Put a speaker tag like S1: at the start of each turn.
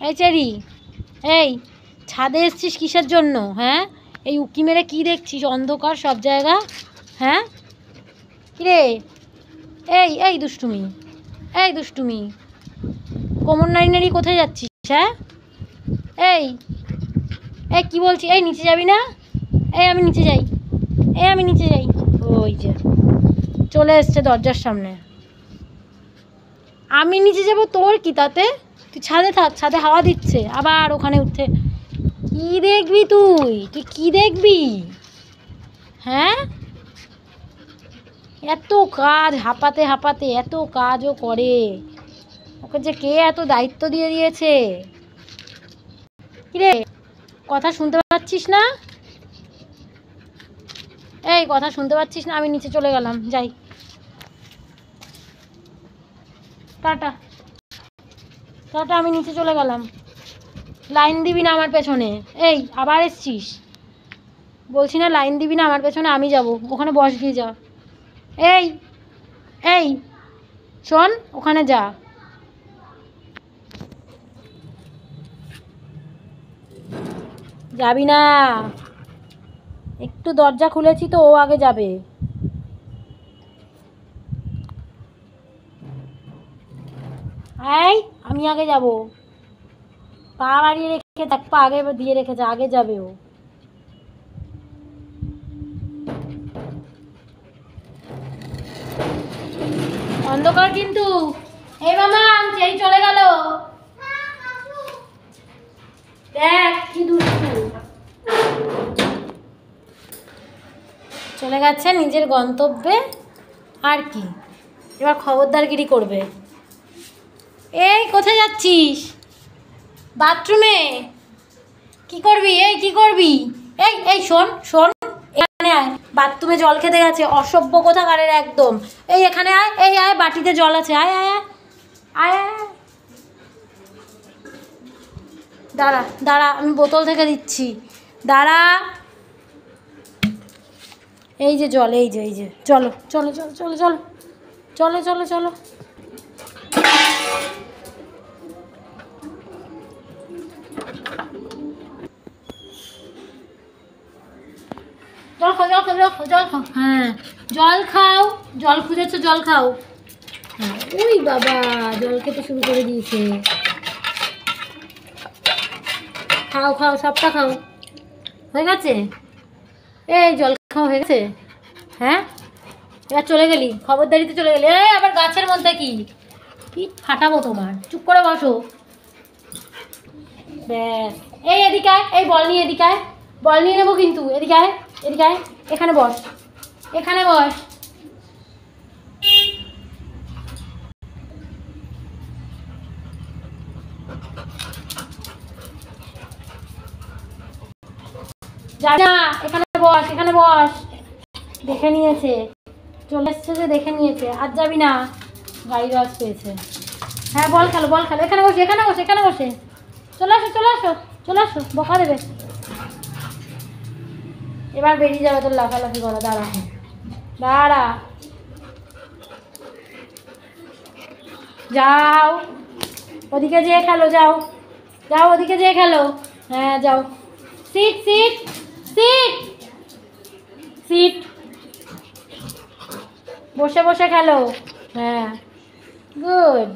S1: এই চেরি, এই ছাদে এসছিস কিসের জন্য? হ্যাঁ, এই উকি মেরে কী দেখছিস? অন্ধকার সব জায়গা। হ্যাঁ কিরে, এই এই দুষ্টুমি, এই দুষ্টুমি, কোমর নাড়ি নাড়ি কোথায় যাচ্ছিস? হ্যাঁ, এই এই কী বলছি, এই নিচে যাবি না? এই আমি নিচে যাই, এই আমি নিচে যাই। ওই যে চলে এসছে দরজার সামনে। আমি নিচে যাব, তোর কি তাতে? তুই ছাদে থাক, ছাদে হাওয়া দিচ্ছে, আবার ওখানে উঠে কি দেখবি? তুই তুই কি দেখবি? হ্যাঁ, এত কাজ, হাঁপাতে হাঁপাতে এত কাজও করে। ওকে যে কে এত দায়িত্ব দিয়ে দিয়েছে? কিরে, কথা শুনতে পাচ্ছিস না? এই কথা শুনতে পাচ্ছিস না? আমি নিচে চলে গেলাম, যাই, টাটা টাটা, আমি নিচে চলে গেলাম। লাইন দিবি না আমার পেছনে। এই আবার এসছিস, বলছি না লাইন দিবি না আমার পেছনে, আমি যাব ওখানে, বস গিয়ে যা। এই এই শোন, ওখানে যা। যাবি না? একটু দরজা খুলেছি তো, ও আগে যাবে। এই আমি আগে যাব। পা বাড়িয়ে রেখে দেখ, পা আগে দিয়ে রেখেছে, আগে যাবে ও। অন্ধকার কিন্তু। এই মামা, চেরি চলে গেল, দেখ কি দুষ্টু। চলে গেছে নিজের গন্তব্যে, আর কি, এবার খবরদারগিরি করবে। এই কোথায় যাচ্ছিস? বাথরুমে? কি করবি? এই কি করবি? এই এই শোন শোন, এখানে আয়, বাথরুমে জল খেতে গেছে, অসভ্য কোথাকারের একদম। এই এখানে আয়, এই আয়, বাটিতে জল আছে, আয় আয় আয় আয় আয়। দাঁড়া দাঁড়া, আমি বোতল থেকে দিচ্ছি, দাঁড়া। এই যে জল, এই যে, এই যে, চলো চলো চলো চলো চলো চলো চলো চলো। জল খাও, জল খাও, জল খাও, জল খাও, হ্যাঁ জল খাও, জল খুঁজেছো, জল খাও। হ্যাঁ, ওই বাবা জল খেতে শুরু করে দিয়েছে। খাও খাও, সবটা খাও, হয়ে গেছে। এই জল খাওয়া হয়ে গেছে? হ্যাঁ, এবার চলে গেলি, খবরদারিতে চলে গেলি। এই আবার গাছের মধ্যে কি কি ফাটাবো তোমার, চুপ করে বসো। ব্যাস, এই এদিকে আয়, এই বল নিয়ে এদিকে আয়, বল নিয়ে নেবো কিন্তু, এদিকে আয়, এদিকে আয়, এখানে বস, এখানে বস। যা না, এখানে বস, এখানে বস। দেখে নিয়েছে, চলে এসছে যে দেখে নিয়েছে, আর যাবি না, গাড়ি রস পেয়েছে। হ্যাঁ বল খেলো, বল খেলো, এখানে বসে, এখানে বসে, এখানে বসে, চলে আসো চলে আসো চলে আসো, বকা দেবে। এবার বেরিয়ে যাবে তোর লাফালাফি করা, দাঁড়া দাঁড়া, যাও ওদিকে যেয়ে খেলো, যাও যাও ওদিকে যেয়ে খেলো। হ্যাঁ যাও, সিট সিট সিট সিট, বসে বসে খেলো। হ্যাঁ গুড।